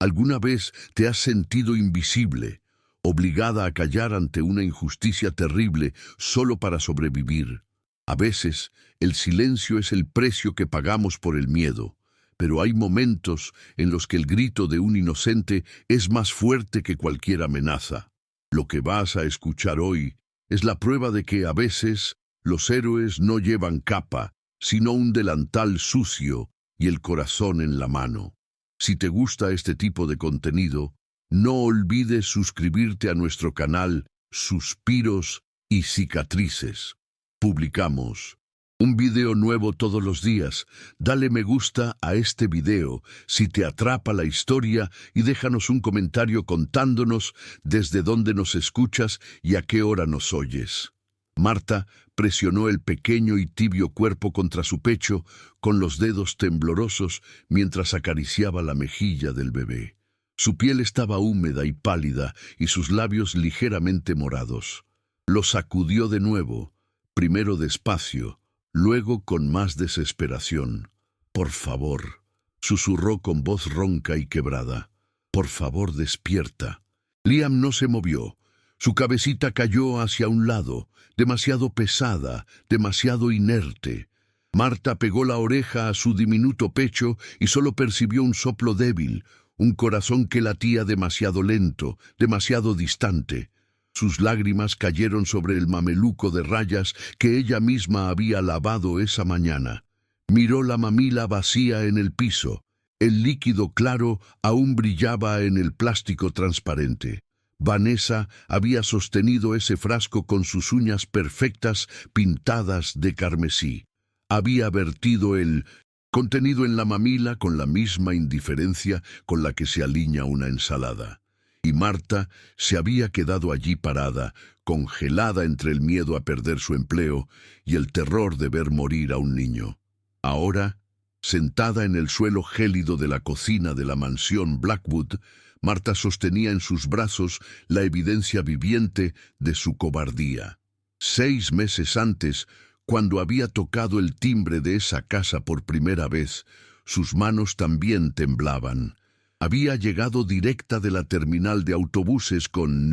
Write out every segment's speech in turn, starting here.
¿Alguna vez te has sentido invisible, obligada a callar ante una injusticia terrible solo para sobrevivir? A veces, el silencio es el precio que pagamos por el miedo, pero hay momentos en los que el grito de un inocente es más fuerte que cualquier amenaza. Lo que vas a escuchar hoy es la prueba de que a veces los héroes no llevan capa, sino un delantal sucio y el corazón en la mano. Si te gusta este tipo de contenido, no olvides suscribirte a nuestro canal Suspiros y Cicatrices. Publicamos un video nuevo todos los días. Dale me gusta a este video si te atrapa la historia y déjanos un comentario contándonos desde dónde nos escuchas y a qué hora nos oyes. Marta presionó el pequeño y tibio cuerpo contra su pecho con los dedos temblorosos mientras acariciaba la mejilla del bebé. Su piel estaba húmeda y pálida y sus labios ligeramente morados. Lo sacudió de nuevo, primero despacio, luego con más desesperación. «Por favor», susurró con voz ronca y quebrada. «Por favor, despierta». Liam no se movió. Su cabecita cayó hacia un lado, demasiado pesada, demasiado inerte. Marta pegó la oreja a su diminuto pecho y solo percibió un soplo débil, un corazón que latía demasiado lento, demasiado distante. Sus lágrimas cayeron sobre el mameluco de rayas que ella misma había lavado esa mañana. Miró la mamila vacía en el piso. El líquido claro aún brillaba en el plástico transparente. Vanessa había sostenido ese frasco con sus uñas perfectas pintadas de carmesí. Había vertido el contenido en la mamila con la misma indiferencia con la que se aliña una ensalada. Y Marta se había quedado allí parada, congelada entre el miedo a perder su empleo y el terror de ver morir a un niño. Ahora, sentada en el suelo gélido de la cocina de la mansión Blackwood, Marta sostenía en sus brazos la evidencia viviente de su cobardía. 6 meses antes, cuando había tocado el timbre de esa casa por primera vez, sus manos también temblaban. Había llegado directa de la terminal de autobuses con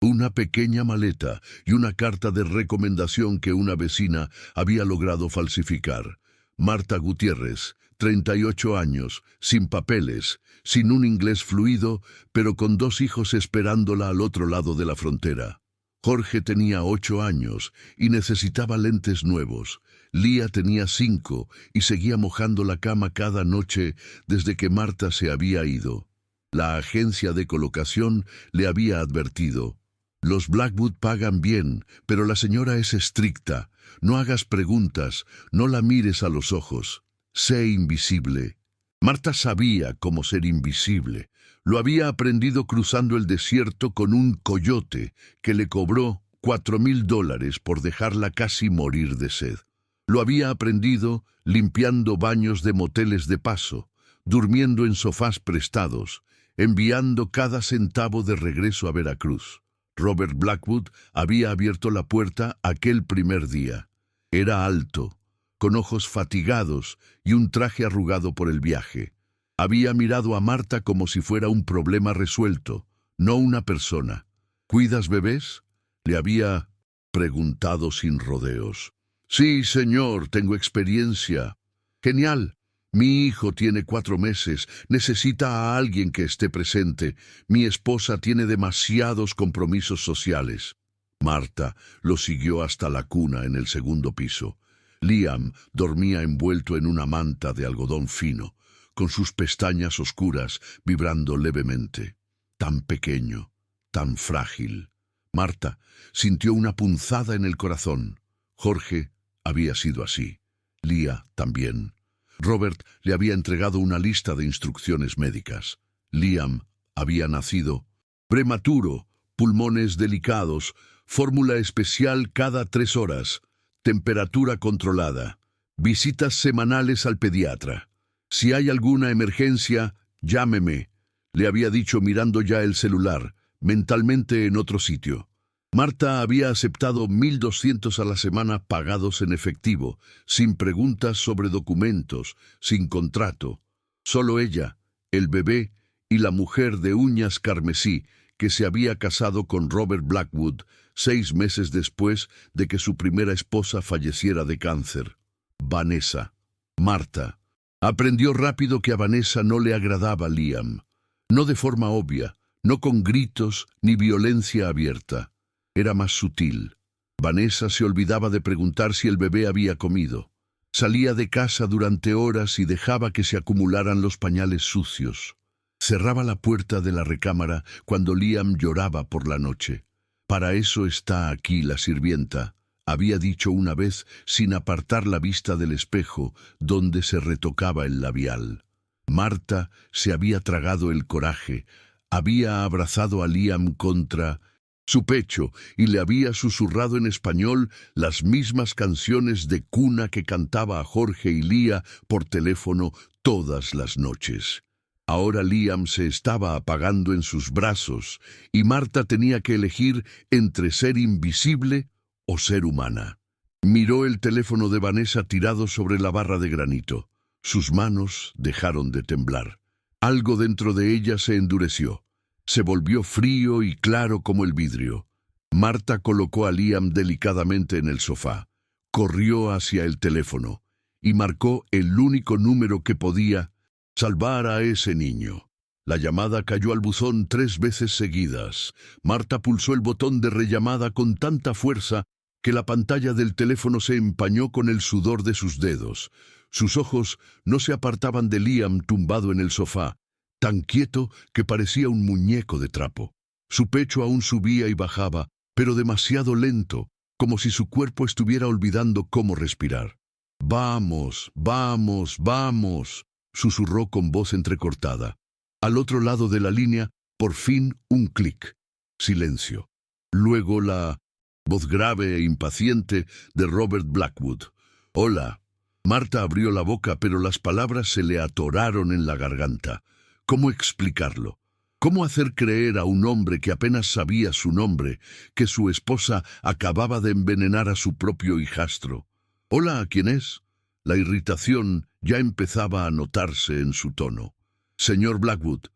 una pequeña maleta y una carta de recomendación que una vecina había logrado falsificar. Marta Gutiérrez, 38 años, sin papeles, sin un inglés fluido, pero con 2 hijos esperándola al otro lado de la frontera. Jorge tenía 8 años y necesitaba lentes nuevos. Lía tenía 5 y seguía mojando la cama cada noche desde que Marta se había ido. La agencia de colocación le había advertido: «Los Blackwood pagan bien, pero la señora es estricta. No hagas preguntas, no la mires a los ojos. Sé invisible». Marta sabía cómo ser invisible. Lo había aprendido cruzando el desierto con un coyote que le cobró $4,000 por dejarla casi morir de sed. Lo había aprendido limpiando baños de moteles de paso, durmiendo en sofás prestados, enviando cada centavo de regreso a Veracruz. Robert Blackwood había abierto la puerta aquel primer día. Era alto, con ojos fatigados y un traje arrugado por el viaje. Había mirado a Marta como si fuera un problema resuelto, no una persona. «¿Cuidas bebés?», le había preguntado sin rodeos. «Sí, señor, tengo experiencia». «Genial. Mi hijo tiene 4 meses. Necesita a alguien que esté presente. Mi esposa tiene demasiados compromisos sociales». Marta lo siguió hasta la cuna en el segundo piso. Liam dormía envuelto en una manta de algodón fino, con sus pestañas oscuras vibrando levemente. Tan pequeño, tan frágil. Marta sintió una punzada en el corazón. Jorge había sido así. Lía también. Robert le había entregado una lista de instrucciones médicas. Liam había nacido prematuro, pulmones delicados, fórmula especial cada 3 horas, temperatura controlada, visitas semanales al pediatra. «Si hay alguna emergencia, llámeme», le había dicho mirando ya el celular, mentalmente en otro sitio. Marta había aceptado 1,200 a la semana pagados en efectivo, sin preguntas sobre documentos, sin contrato. Solo ella, el bebé y la mujer de uñas carmesí que se había casado con Robert Blackwood 6 meses después de que su primera esposa falleciera de cáncer. Vanessa. Marta. Aprendió rápido que a Vanessa no le agradaba Liam. No de forma obvia, no con gritos ni violencia abierta. Era más sutil. Vanessa se olvidaba de preguntar si el bebé había comido. Salía de casa durante horas y dejaba que se acumularan los pañales sucios. Cerraba la puerta de la recámara cuando Liam lloraba por la noche. «Para eso está aquí la sirvienta», había dicho una vez sin apartar la vista del espejo donde se retocaba el labial. Marta se había tragado el coraje, había abrazado a Liam contra su pecho y le había susurrado en español las mismas canciones de cuna que cantaba a Jorge y Lía por teléfono todas las noches. Ahora Liam se estaba apagando en sus brazos y Marta tenía que elegir entre ser invisible o ser humana. Miró el teléfono de Vanessa tirado sobre la barra de granito. Sus manos dejaron de temblar. Algo dentro de ella se endureció. Se volvió frío y claro como el vidrio. Marta colocó a Liam delicadamente en el sofá. Corrió hacia el teléfono y marcó el único número que podía salvar a ese niño. La llamada cayó al buzón 3 veces seguidas. Marta pulsó el botón de rellamada con tanta fuerza que la pantalla del teléfono se empañó con el sudor de sus dedos. Sus ojos no se apartaban de Liam tumbado en el sofá, tan quieto que parecía un muñeco de trapo. Su pecho aún subía y bajaba, pero demasiado lento, como si su cuerpo estuviera olvidando cómo respirar. «Vamos, vamos, vamos», susurró con voz entrecortada. Al otro lado de la línea, por fin, un clic. Silencio. Luego la voz grave e impaciente de Robert Blackwood. «Hola». Marta abrió la boca, pero las palabras se le atoraron en la garganta. ¿Cómo explicarlo? ¿Cómo hacer creer a un hombre que apenas sabía su nombre que su esposa acababa de envenenar a su propio hijastro? «Hola, ¿quién es?» La irritación ya empezaba a notarse en su tono. «Señor Blackwood».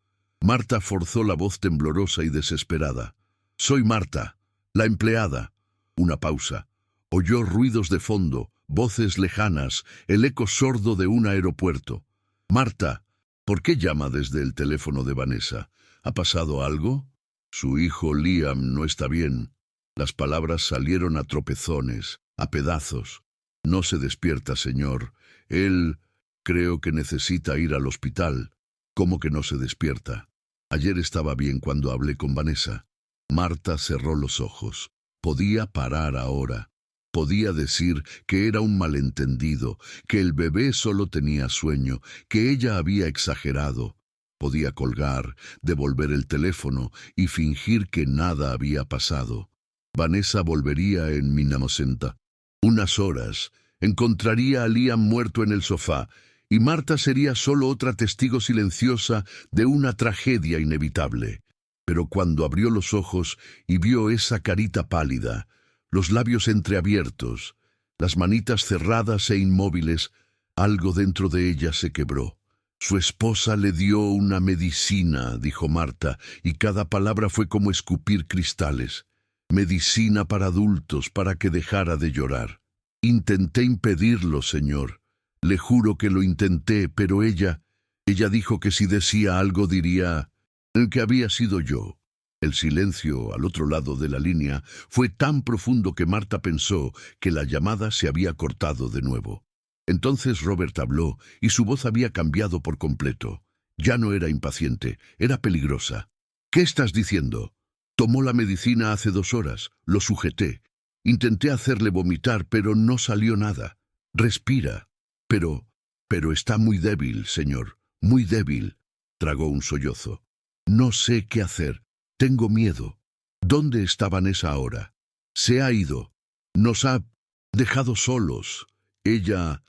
Marta forzó la voz temblorosa y desesperada. «Soy Marta, la empleada». Una pausa. Oyó ruidos de fondo, voces lejanas, el eco sordo de un aeropuerto. «Marta, ¿por qué llama desde el teléfono de Vanessa? ¿Ha pasado algo?» «Su hijo Liam no está bien». Las palabras salieron a tropezones, a pedazos. «No se despierta, señor. Él creo que necesita ir al hospital». «¿Cómo que no se despierta? Ayer estaba bien cuando hablé con Vanessa». Marta cerró los ojos. Podía parar ahora. Podía decir que era un malentendido, que el bebé solo tenía sueño, que ella había exagerado. Podía colgar, devolver el teléfono y fingir que nada había pasado. Vanessa volvería en Minamosenta. Unas horas, encontraría a Liam muerto en el sofá, y Marta sería solo otra testigo silenciosa de una tragedia inevitable. Pero cuando abrió los ojos y vio esa carita pálida, los labios entreabiertos, las manitas cerradas e inmóviles, algo dentro de ella se quebró. «Su esposa le dio una medicina», dijo Marta, y cada palabra fue como escupir cristales. «Medicina para adultos, para que dejara de llorar. Intenté impedirlo, señor. Le juro que lo intenté, pero ella dijo que si decía algo diría que había sido yo». El silencio al otro lado de la línea fue tan profundo que Marta pensó que la llamada se había cortado de nuevo. Entonces Robert habló y su voz había cambiado por completo. Ya no era impaciente, era peligrosa. «¿Qué estás diciendo?» «Tomó la medicina hace 2 horas, lo sujeté. Intenté hacerle vomitar, pero no salió nada. Respira. Pero está muy débil, señor, muy débil». Tragó un sollozo. «No sé qué hacer. Tengo miedo. ¿Dónde está Vanessa ahora?» «Se ha ido. Nos ha dejado solos. Ella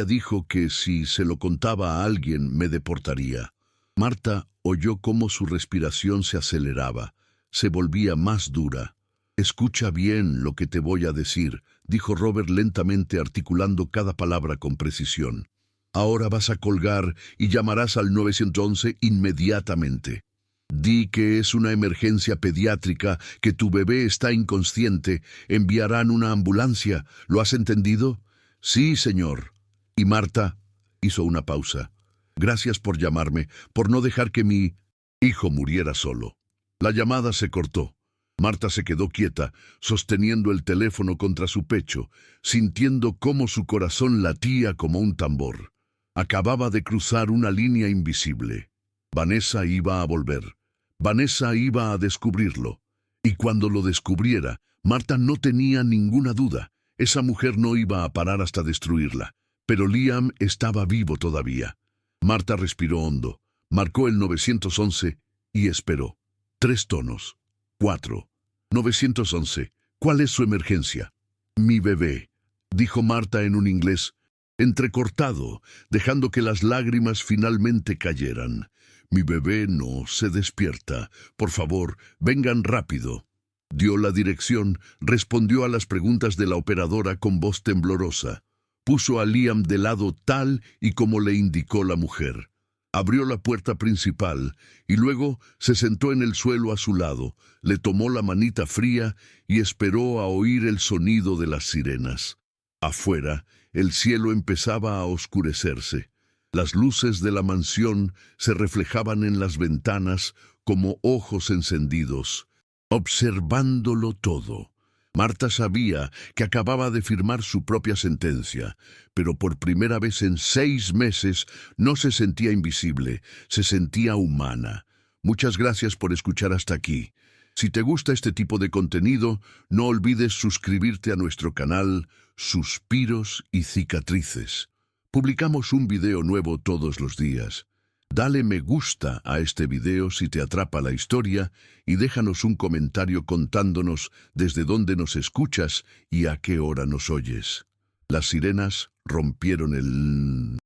dijo que si se lo contaba a alguien me deportaría». Marta oyó cómo su respiración se aceleraba, se volvía más dura. «Escucha bien lo que te voy a decir», dijo Robert lentamente articulando cada palabra con precisión. Ahora vas a colgar y llamarás al 911 inmediatamente. Di que es una emergencia pediátrica, que tu bebé está inconsciente. Enviarán una ambulancia. ¿Lo has entendido? Sí, señor. Y Marta hizo una pausa. Gracias por llamarme, por no dejar que mi hijo muriera solo. La llamada se cortó. Marta se quedó quieta, sosteniendo el teléfono contra su pecho, sintiendo cómo su corazón latía como un tambor. Acababa de cruzar una línea invisible. Vanessa iba a volver. Vanessa iba a descubrirlo. Y cuando lo descubriera, Marta no tenía ninguna duda. Esa mujer no iba a parar hasta destruirla. Pero Liam estaba vivo todavía. Marta respiró hondo, marcó el 911 y esperó. 3 tonos. 4. 911. ¿Cuál es su emergencia? Mi bebé, dijo Marta en un inglés entrecortado, dejando que las lágrimas finalmente cayeran. Mi bebé no se despierta. Por favor, vengan rápido. Dio la dirección, respondió a las preguntas de la operadora con voz temblorosa. Puso a Liam de lado tal y como le indicó la mujer. Abrió la puerta principal y luego se sentó en el suelo a su lado, le tomó la manita fría y esperó a oír el sonido de las sirenas. Afuera, el cielo empezaba a oscurecerse. Las luces de la mansión se reflejaban en las ventanas como ojos encendidos, observándolo todo. Marta sabía que acababa de firmar su propia sentencia, pero por primera vez en 6 meses no se sentía invisible, se sentía humana. Muchas gracias por escuchar hasta aquí. Si te gusta este tipo de contenido, no olvides suscribirte a nuestro canal Suspiros y Cicatrices. Publicamos un video nuevo todos los días. Dale me gusta a este video si te atrapa la historia y déjanos un comentario contándonos desde dónde nos escuchas y a qué hora nos oyes. Las sirenas rompieron el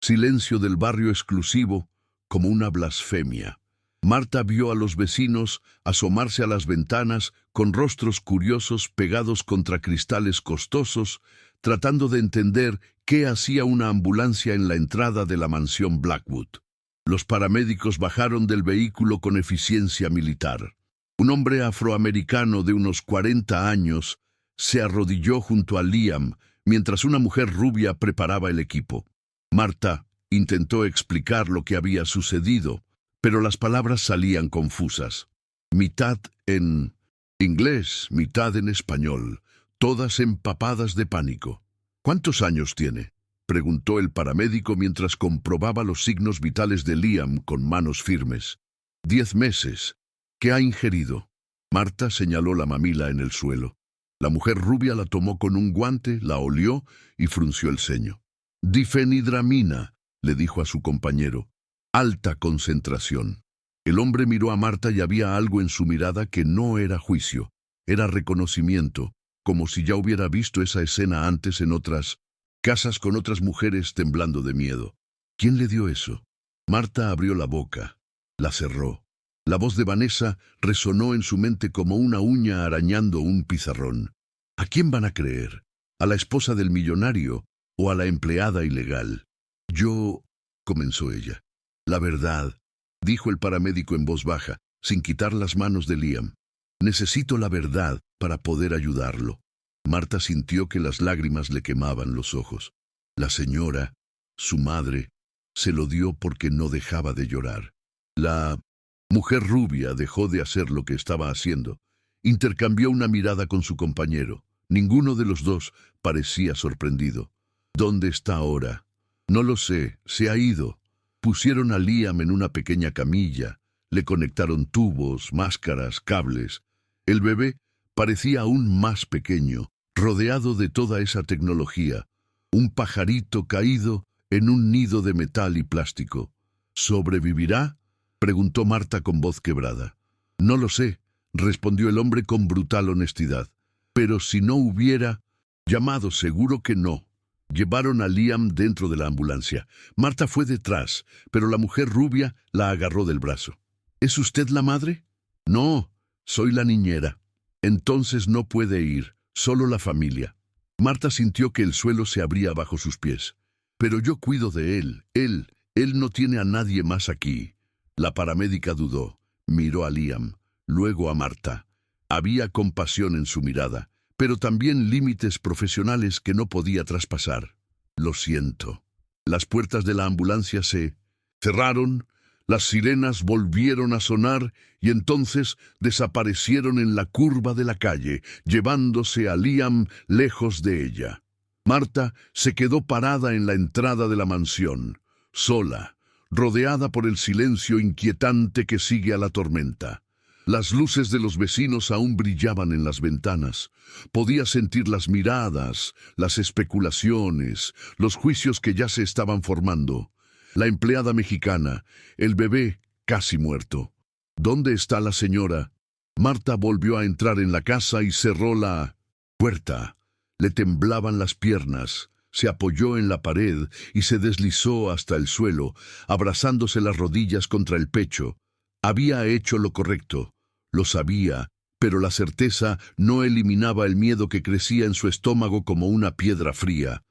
silencio del barrio exclusivo como una blasfemia. Marta vio a los vecinos asomarse a las ventanas con rostros curiosos pegados contra cristales costosos, tratando de entender qué hacía una ambulancia en la entrada de la mansión Blackwood. Los paramédicos bajaron del vehículo con eficiencia militar. Un hombre afroamericano de unos 40 años se arrodilló junto a Liam mientras una mujer rubia preparaba el equipo. Marta intentó explicar lo que había sucedido, pero las palabras salían confusas. Mitad en inglés, mitad en español, todas empapadas de pánico. ¿Cuántos años tiene?, preguntó el paramédico mientras comprobaba los signos vitales de Liam con manos firmes. 10 meses. ¿Qué ha ingerido? Marta señaló la mamila en el suelo. La mujer rubia la tomó con un guante, la olió y frunció el ceño. Difenhidramina, le dijo a su compañero. Alta concentración. El hombre miró a Marta y había algo en su mirada que no era juicio, era reconocimiento, como si ya hubiera visto esa escena antes en otras casas con otras mujeres temblando de miedo. ¿Quién le dio eso? Marta abrió la boca, la cerró. La voz de Vanessa resonó en su mente como una uña arañando un pizarrón. ¿A quién van a creer? ¿A la esposa del millonario o a la empleada ilegal? Yo, comenzó ella. La verdad, dijo el paramédico en voz baja, sin quitar las manos de Liam. Necesito la verdad para poder ayudarlo. Marta sintió que las lágrimas le quemaban los ojos. La señora, su madre, se lo dio porque no dejaba de llorar. La mujer rubia dejó de hacer lo que estaba haciendo. Intercambió una mirada con su compañero. Ninguno de los dos parecía sorprendido. ¿Dónde está ahora? No lo sé, se ha ido. Pusieron a Liam en una pequeña camilla. Le conectaron tubos, máscaras, cables. El bebé parecía aún más pequeño, rodeado de toda esa tecnología, un pajarito caído en un nido de metal y plástico. ¿Sobrevivirá?, preguntó Marta con voz quebrada. No lo sé, respondió el hombre con brutal honestidad. Pero si no hubiera llamado, seguro que no. Llevaron a Liam dentro de la ambulancia. Marta fue detrás, pero la mujer rubia la agarró del brazo. ¿Es usted la madre? No, soy la niñera. Entonces no puede ir, solo la familia. Marta sintió que el suelo se abría bajo sus pies. Pero yo cuido de él. Él no tiene a nadie más aquí. La paramédica dudó. Miró a Liam, luego a Marta. Había compasión en su mirada, pero también límites profesionales que no podía traspasar. Lo siento. Las puertas de la ambulancia se cerraron, las sirenas volvieron a sonar y entonces desaparecieron en la curva de la calle, llevándose a Liam lejos de ella. Marta se quedó parada en la entrada de la mansión, sola, rodeada por el silencio inquietante que sigue a la tormenta. Las luces de los vecinos aún brillaban en las ventanas. Podía sentir las miradas, las especulaciones, los juicios que ya se estaban formando. La empleada mexicana, el bebé casi muerto. ¿Dónde está la señora? Marta volvió a entrar en la casa y cerró la puerta. Le temblaban las piernas. Se apoyó en la pared y se deslizó hasta el suelo, abrazándose las rodillas contra el pecho. Había hecho lo correcto. Lo sabía, pero la certeza no eliminaba el miedo que crecía en su estómago como una piedra fría.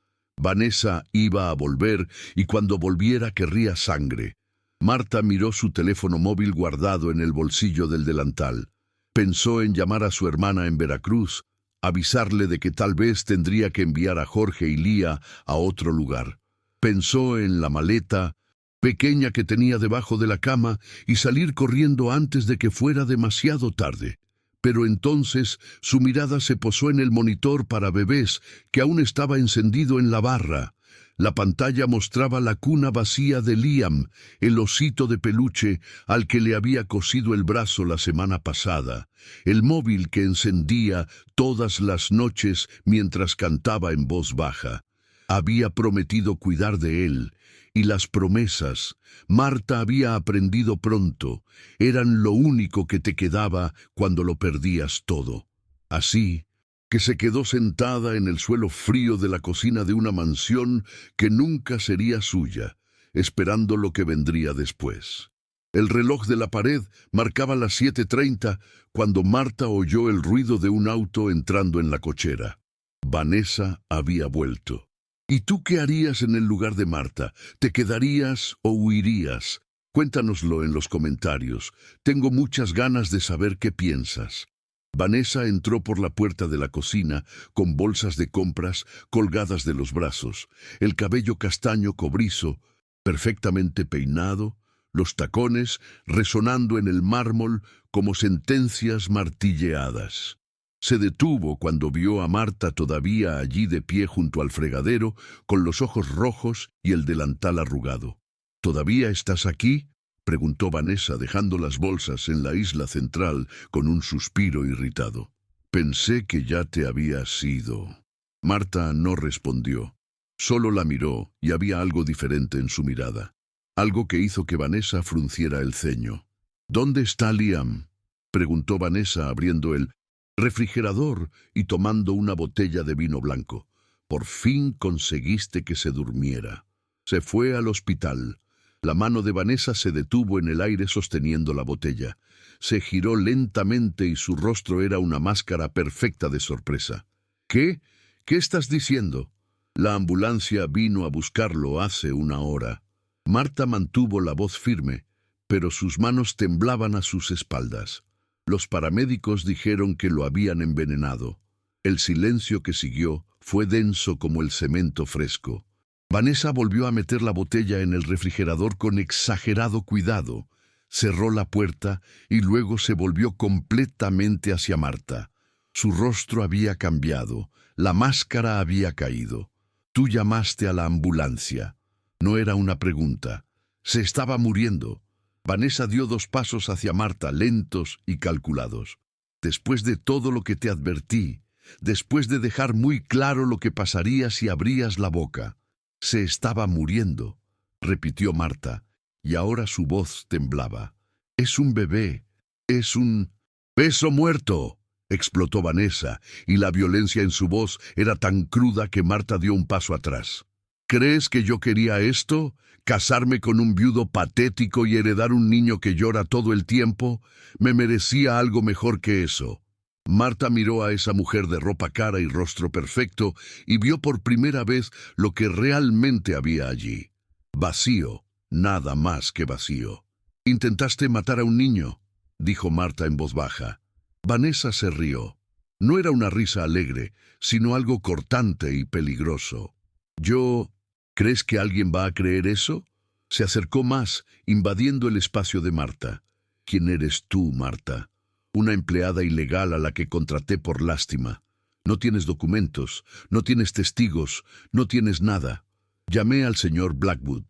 Vanessa iba a volver y cuando volviera querría sangre. Marta miró su teléfono móvil guardado en el bolsillo del delantal. Pensó en llamar a su hermana en Veracruz, avisarle de que tal vez tendría que enviar a Jorge y Lía a otro lugar. Pensó en la maleta pequeña que tenía debajo de la cama y salir corriendo antes de que fuera demasiado tarde. Pero entonces su mirada se posó en el monitor para bebés que aún estaba encendido en la barra. La pantalla mostraba la cuna vacía de Liam, el osito de peluche al que le había cosido el brazo la semana pasada, el móvil que encendía todas las noches mientras cantaba en voz baja. Había prometido cuidar de él, y las promesas, Marta había aprendido pronto, eran lo único que te quedaba cuando lo perdías todo. Así que se quedó sentada en el suelo frío de la cocina de una mansión que nunca sería suya, esperando lo que vendría después. El reloj de la pared marcaba las 7:30 cuando Marta oyó el ruido de un auto entrando en la cochera. Vanessa había vuelto. ¿Y tú qué harías en el lugar de Marta? ¿Te quedarías o huirías? Cuéntanoslo en los comentarios. Tengo muchas ganas de saber qué piensas. Vanessa entró por la puerta de la cocina con bolsas de compras colgadas de los brazos, el cabello castaño cobrizo, perfectamente peinado, los tacones resonando en el mármol como sentencias martilleadas. Se detuvo cuando vio a Marta todavía allí de pie junto al fregadero, con los ojos rojos y el delantal arrugado. ¿Todavía estás aquí?, preguntó Vanessa, dejando las bolsas en la isla central con un suspiro irritado. Pensé que ya te habías ido. Marta no respondió. Solo la miró y había algo diferente en su mirada. Algo que hizo que Vanessa frunciera el ceño. ¿Dónde está Liam?, preguntó Vanessa abriendo el refrigerador y tomando una botella de vino blanco. Por fin conseguiste que se durmiera. Se fue al hospital. La mano de Vanessa se detuvo en el aire sosteniendo la botella. Se giró lentamente y su rostro era una máscara perfecta de sorpresa. ¿Qué? ¿Qué estás diciendo? La ambulancia vino a buscarlo hace una hora. Marta mantuvo la voz firme, pero sus manos temblaban a sus espaldas. Los paramédicos dijeron que lo habían envenenado. El silencio que siguió fue denso como el cemento fresco. Vanessa volvió a meter la botella en el refrigerador con exagerado cuidado. Cerró la puerta y luego se volvió completamente hacia Marta. Su rostro había cambiado, la máscara había caído. Tú llamaste a la ambulancia. No era una pregunta. Se estaba muriendo. Vanessa dio 2 pasos hacia Marta, lentos y calculados. Después de todo lo que te advertí, después de dejar muy claro lo que pasaría si abrías la boca, se estaba muriendo, repitió Marta, y ahora su voz temblaba. Es un bebé, es un peso muerto, explotó Vanessa, y la violencia en su voz era tan cruda que Marta dio un paso atrás. ¿Crees que yo quería esto? ¿Casarme con un viudo patético y heredar un niño que llora todo el tiempo? Me merecía algo mejor que eso. Marta miró a esa mujer de ropa cara y rostro perfecto y vio por primera vez lo que realmente había allí. Vacío, nada más que vacío. «Intentaste matar a un niño», dijo Marta en voz baja. Vanessa se rió. No era una risa alegre, sino algo cortante y peligroso. ¿Crees que alguien va a creer eso? Se acercó más, invadiendo el espacio de Marta. «¿Quién eres tú, Marta?» «Una empleada ilegal a la que contraté por lástima. No tienes documentos, no tienes testigos, no tienes nada. Llamé al señor Blackwood».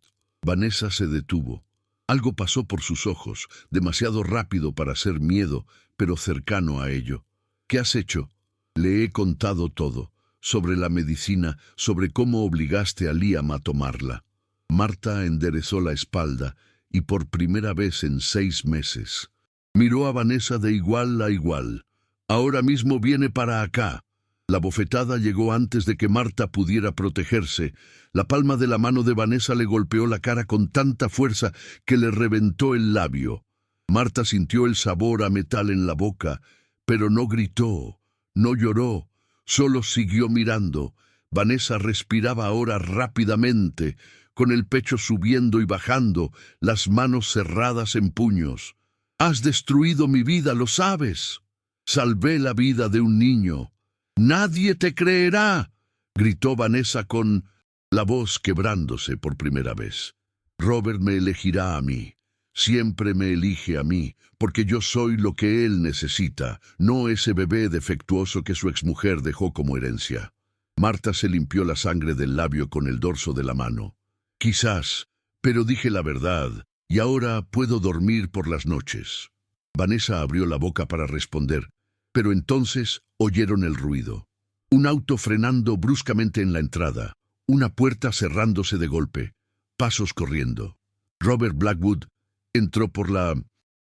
Vanessa se detuvo. Algo pasó por sus ojos, demasiado rápido para ser miedo, pero cercano a ello. «¿Qué has hecho?» «Le he contado todo, sobre la medicina, sobre cómo obligaste a Liam a tomarla». Marta enderezó la espalda y por primera vez en 6 meses miró a Vanessa de igual a igual. «Ahora mismo viene para acá». La bofetada llegó antes de que Marta pudiera protegerse. La palma de la mano de Vanessa le golpeó la cara con tanta fuerza que le reventó el labio. Marta sintió el sabor a metal en la boca, pero no gritó, no lloró, solo siguió mirando. Vanessa respiraba ahora rápidamente, con el pecho subiendo y bajando, las manos cerradas en puños. «Has destruido mi vida, lo sabes. Salvé la vida de un niño». «¡Nadie te creerá!», gritó Vanessa con la voz quebrándose por primera vez. «Robert me elegirá a mí. Siempre me elige a mí, porque yo soy lo que él necesita, no ese bebé defectuoso que su exmujer dejó como herencia». Marta se limpió la sangre del labio con el dorso de la mano. «Quizás, pero dije la verdad, y ahora puedo dormir por las noches». Vanessa abrió la boca para responder, pero entonces oyeron el ruido. Un auto frenando bruscamente en la entrada, una puerta cerrándose de golpe, pasos corriendo. Robert Blackwood entró por la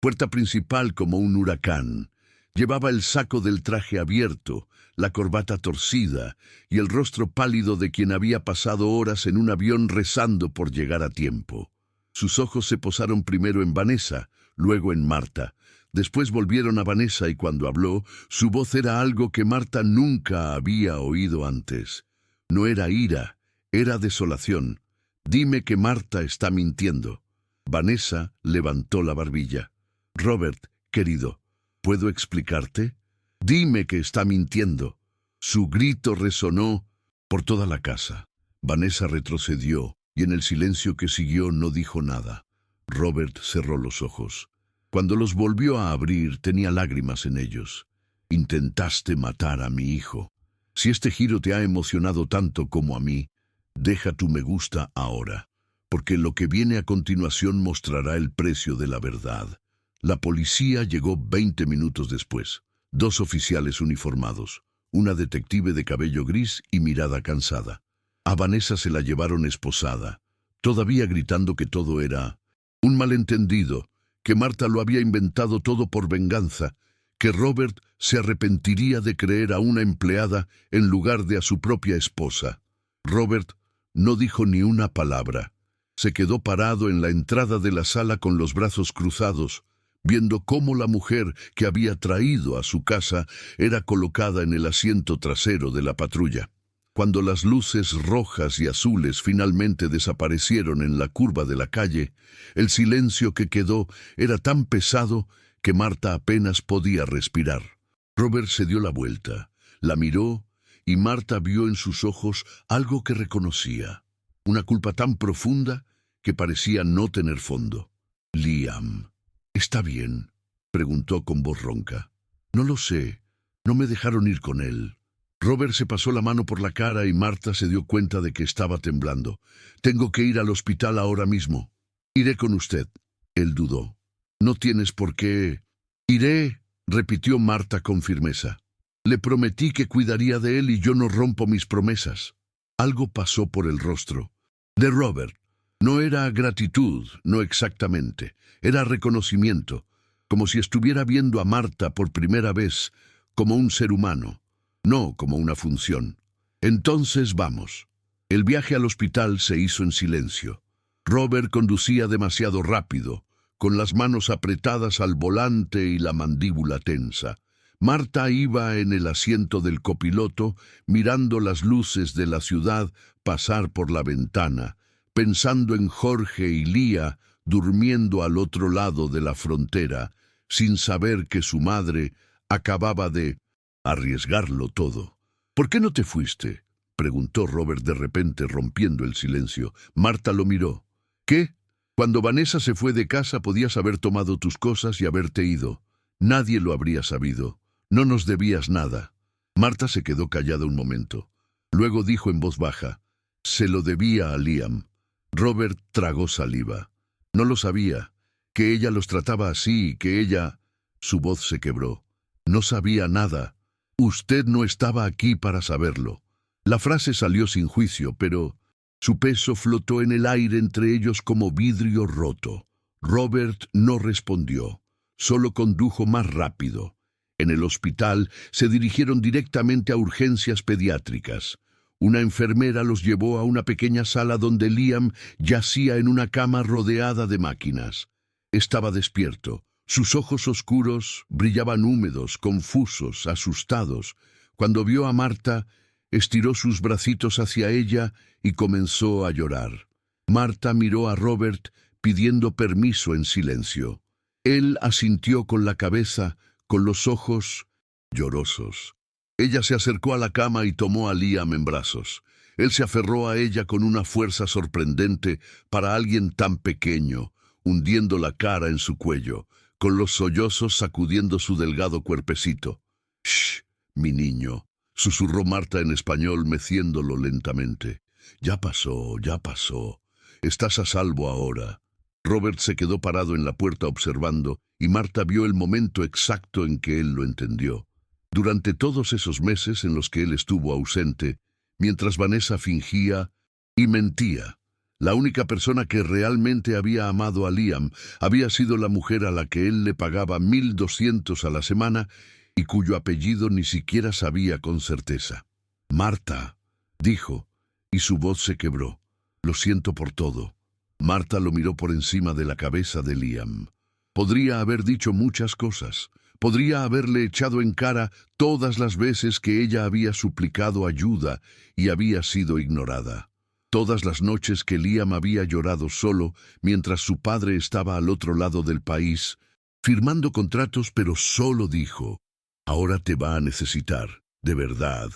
puerta principal como un huracán. Llevaba el saco del traje abierto, la corbata torcida y el rostro pálido de quien había pasado horas en un avión rezando por llegar a tiempo. Sus ojos se posaron primero en Vanessa, luego en Marta. Después volvieron a Vanessa y cuando habló, su voz era algo que Marta nunca había oído antes. No era ira, era desolación. «Dime que Marta está mintiendo». Vanessa levantó la barbilla. «Robert, querido, ¿puedo explicarte? Dime que está mintiendo». Su grito resonó por toda la casa. Vanessa retrocedió y en el silencio que siguió no dijo nada. Robert cerró los ojos. Cuando los volvió a abrir, tenía lágrimas en ellos. «Intentaste matar a mi hijo. Si este giro te ha emocionado tanto como a mí, deja tu me gusta ahora, porque lo que viene a continuación mostrará el precio de la verdad». La policía llegó 20 minutos después. 2 oficiales uniformados, una detective de cabello gris y mirada cansada. A Vanessa se la llevaron esposada, todavía gritando que todo era un malentendido, que Marta lo había inventado todo por venganza, que Robert se arrepentiría de creer a una empleada en lugar de a su propia esposa. Robert no dijo ni una palabra. Se quedó parado en la entrada de la sala con los brazos cruzados, viendo cómo la mujer que había traído a su casa era colocada en el asiento trasero de la patrulla. Cuando las luces rojas y azules finalmente desaparecieron en la curva de la calle, el silencio que quedó era tan pesado que Marta apenas podía respirar. Robert se dio la vuelta, la miró y Marta vio en sus ojos algo que reconocía, una culpa tan profunda que parecía no tener fondo. «Liam, ¿está bien?», preguntó con voz ronca. «No lo sé, no me dejaron ir con él». Robert se pasó la mano por la cara y Marta se dio cuenta de que estaba temblando. «Tengo que ir al hospital ahora mismo». «Iré con usted». Él dudó. «No tienes por qué». «Iré», repitió Marta con firmeza. «Le prometí que cuidaría de él y yo no rompo mis promesas». Algo pasó por el rostro de Robert. No era gratitud, no exactamente. Era reconocimiento, como si estuviera viendo a Marta por primera vez como un ser humano, no como una función. «Entonces vamos». El viaje al hospital se hizo en silencio. Robert conducía demasiado rápido, con las manos apretadas al volante y la mandíbula tensa. Marta iba en el asiento del copiloto, mirando las luces de la ciudad pasar por la ventana, pensando en Jorge y Lía durmiendo al otro lado de la frontera, sin saber que su madre acababa de arriesgarlo todo. ¿Por qué no te fuiste?, preguntó Robert de repente, rompiendo el silencio. Marta lo miró. ¿Qué? Cuando Vanessa se fue de casa podías haber tomado tus cosas y haberte ido. Nadie lo habría sabido. No nos debías nada. Marta se quedó callada un momento. Luego dijo en voz baja, se lo debía a Liam. Robert tragó saliva. No lo sabía, que ella los trataba así, que ella... Su voz se quebró. No sabía nada. Usted no estaba aquí para saberlo. La frase salió sin juicio, pero su peso flotó en el aire entre ellos como vidrio roto. Robert no respondió, solo condujo más rápido. En el hospital se dirigieron directamente a urgencias pediátricas. Una enfermera los llevó a una pequeña sala donde Liam yacía en una cama rodeada de máquinas. Estaba despierto. Sus ojos oscuros brillaban húmedos, confusos, asustados. Cuando vio a Marta, estiró sus bracitos hacia ella y comenzó a llorar. Marta miró a Robert pidiendo permiso en silencio. Él asintió con la cabeza, con los ojos llorosos. Ella se acercó a la cama y tomó a Liam en brazos. Él se aferró a ella con una fuerza sorprendente para alguien tan pequeño, hundiendo la cara en su cuello, con los sollozos sacudiendo su delgado cuerpecito. «Shh, mi niño», susurró Marta en español, meciéndolo lentamente. Ya pasó. Estás a salvo ahora». Robert se quedó parado en la puerta observando, y Marta vio el momento exacto en que él lo entendió. Durante todos esos meses en los que él estuvo ausente, mientras Vanessa fingía y mentía, la única persona que realmente había amado a Liam había sido la mujer a la que él le pagaba 1.200 a la semana y cuyo apellido ni siquiera sabía con certeza. «Marta», dijo, y su voz se quebró. «Lo siento por todo». Marta lo miró por encima de la cabeza de Liam. Podría haber dicho muchas cosas. Podría haberle echado en cara todas las veces que ella había suplicado ayuda y había sido ignorada. Todas las noches que Liam había llorado solo mientras su padre estaba al otro lado del país, firmando contratos, pero solo dijo, «Ahora te va a necesitar, de verdad».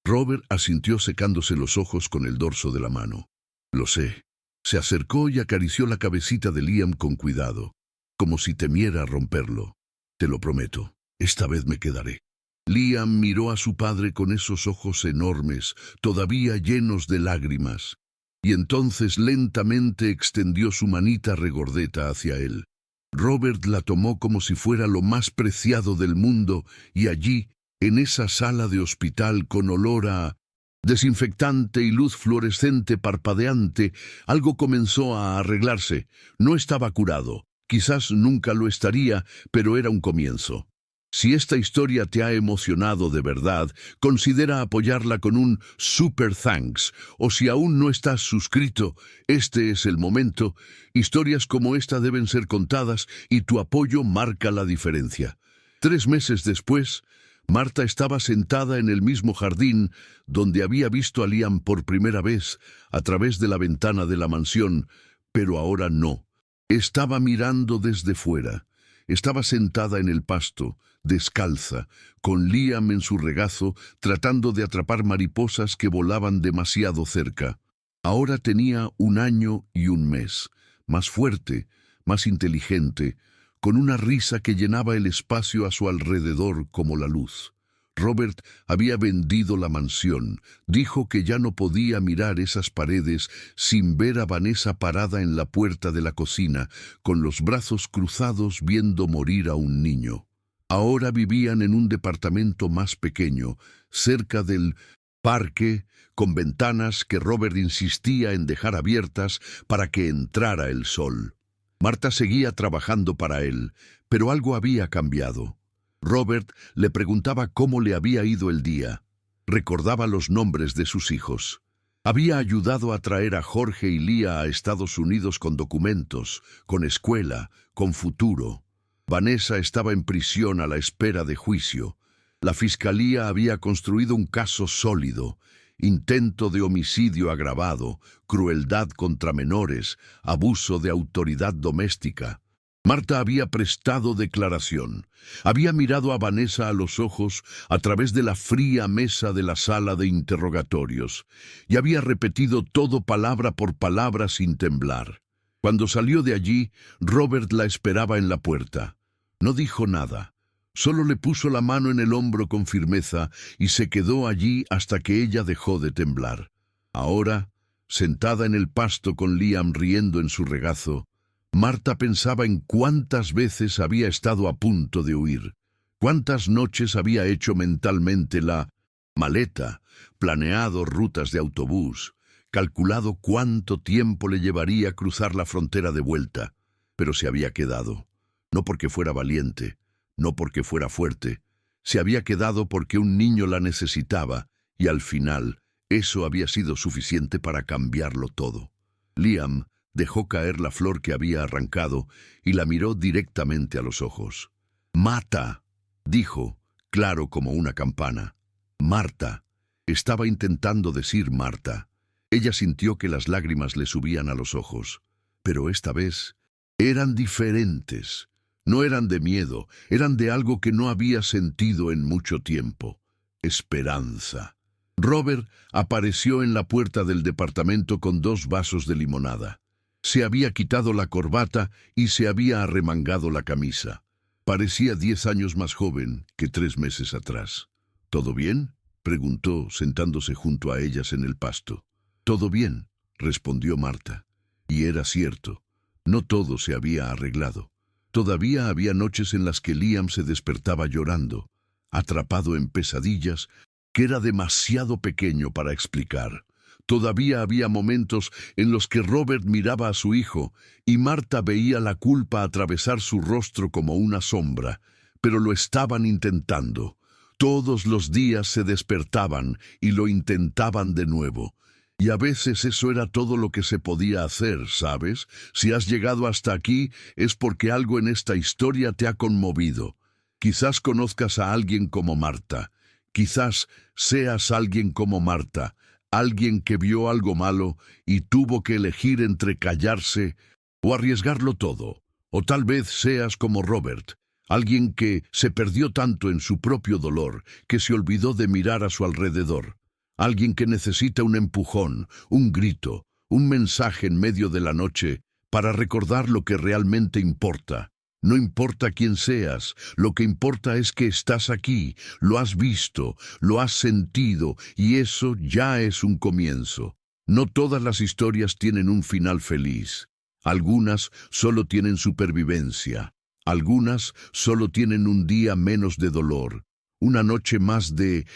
Robert asintió secándose los ojos con el dorso de la mano. «Lo sé». Se acercó y acarició la cabecita de Liam con cuidado, como si temiera romperlo. «Te lo prometo, esta vez me quedaré». Liam miró a su padre con esos ojos enormes, todavía llenos de lágrimas, y entonces lentamente extendió su manita regordeta hacia él. Robert la tomó como si fuera lo más preciado del mundo, y allí, en esa sala de hospital con olor a desinfectante y luz fluorescente parpadeante, algo comenzó a arreglarse. No estaba curado, quizás nunca lo estaría, pero era un comienzo. Si esta historia te ha emocionado de verdad, considera apoyarla con un super thanks, o si aún no estás suscrito, este es el momento. Historias como esta deben ser contadas y tu apoyo marca la diferencia. 3 meses después, Marta estaba sentada en el mismo jardín donde había visto a Liam por primera vez a través de la ventana de la mansión, pero ahora no. Estaba mirando desde fuera. Estaba sentada en el pasto, descalza, con Liam en su regazo, tratando de atrapar mariposas que volaban demasiado cerca. Ahora tenía 1 año y 1 mes, más fuerte, más inteligente, con una risa que llenaba el espacio a su alrededor como la luz. Robert había vendido la mansión. Dijo que ya no podía mirar esas paredes sin ver a Vanessa parada en la puerta de la cocina, con los brazos cruzados viendo morir a un niño. Ahora vivían en un departamento más pequeño, cerca del parque, con ventanas que Robert insistía en dejar abiertas para que entrara el sol. Marta seguía trabajando para él, pero algo había cambiado. Robert le preguntaba cómo le había ido el día. Recordaba los nombres de sus hijos. Había ayudado a traer a Jorge y Lía a Estados Unidos con documentos, con escuela, con futuro. Vanessa estaba en prisión a la espera de juicio. La fiscalía había construido un caso sólido: intento de homicidio agravado, crueldad contra menores, abuso de autoridad doméstica. Marta había prestado declaración. Había mirado a Vanessa a los ojos a través de la fría mesa de la sala de interrogatorios y había repetido todo palabra por palabra sin temblar. Cuando salió de allí, Robert la esperaba en la puerta. No dijo nada. Solo le puso la mano en el hombro con firmeza y se quedó allí hasta que ella dejó de temblar. Ahora, sentada en el pasto con Liam riendo en su regazo, Marta pensaba en cuántas veces había estado a punto de huir, cuántas noches había hecho mentalmente la maleta, planeado rutas de autobús, calculado cuánto tiempo le llevaría cruzar la frontera de vuelta, pero se había quedado, no porque fuera valiente, no porque fuera fuerte, se había quedado porque un niño la necesitaba y al final eso había sido suficiente para cambiarlo todo. Liam dejó caer la flor que había arrancado y la miró directamente a los ojos. «Mata», dijo, claro como una campana. «Marta». Estaba intentando decir Marta. Ella sintió que las lágrimas le subían a los ojos, pero esta vez eran diferentes. No eran de miedo, eran de algo que no había sentido en mucho tiempo: esperanza. Robert apareció en la puerta del departamento con 2 vasos de limonada. Se había quitado la corbata y se había arremangado la camisa. Parecía 10 años más joven que 3 meses atrás. «¿Todo bien?», preguntó, sentándose junto a ellas en el pasto. «Todo bien», respondió Marta. Y era cierto, no todo se había arreglado. Todavía había noches en las que Liam se despertaba llorando, atrapado en pesadillas que era demasiado pequeño para explicar. Todavía había momentos en los que Robert miraba a su hijo y Marta veía la culpa atravesar su rostro como una sombra, pero lo estaban intentando. Todos los días se despertaban y lo intentaban de nuevo. Y a veces eso era todo lo que se podía hacer, ¿sabes? Si has llegado hasta aquí es porque algo en esta historia te ha conmovido. Quizás conozcas a alguien como Marta. Quizás seas alguien como Marta. Alguien que vio algo malo y tuvo que elegir entre callarse o arriesgarlo todo. O tal vez seas como Robert, alguien que se perdió tanto en su propio dolor que se olvidó de mirar a su alrededor. Alguien que necesita un empujón, un grito, un mensaje en medio de la noche para recordar lo que realmente importa. No importa quién seas, lo que importa es que estás aquí, lo has visto, lo has sentido, y eso ya es un comienzo. No todas las historias tienen un final feliz. Algunas solo tienen supervivencia. Algunas solo tienen un día menos de dolor, una noche más de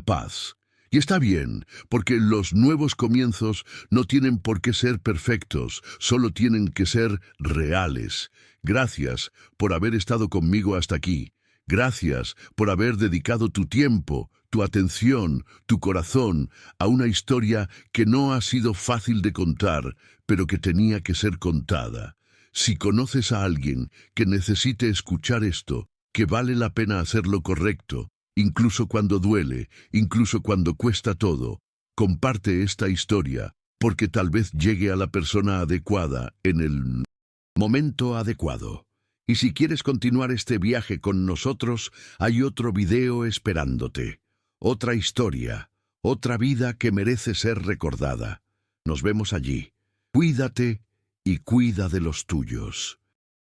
paz. Y está bien, porque los nuevos comienzos no tienen por qué ser perfectos, solo tienen que ser reales. Gracias por haber estado conmigo hasta aquí. Gracias por haber dedicado tu tiempo, tu atención, tu corazón a una historia que no ha sido fácil de contar, pero que tenía que ser contada. Si conoces a alguien que necesite escuchar esto, que vale la pena hacer lo correcto, incluso cuando duele, incluso cuando cuesta todo, comparte esta historia, porque tal vez llegue a la persona adecuada en el momento adecuado. Y si quieres continuar este viaje con nosotros, hay otro video esperándote. Otra historia, otra vida que merece ser recordada. Nos vemos allí. Cuídate y cuida de los tuyos.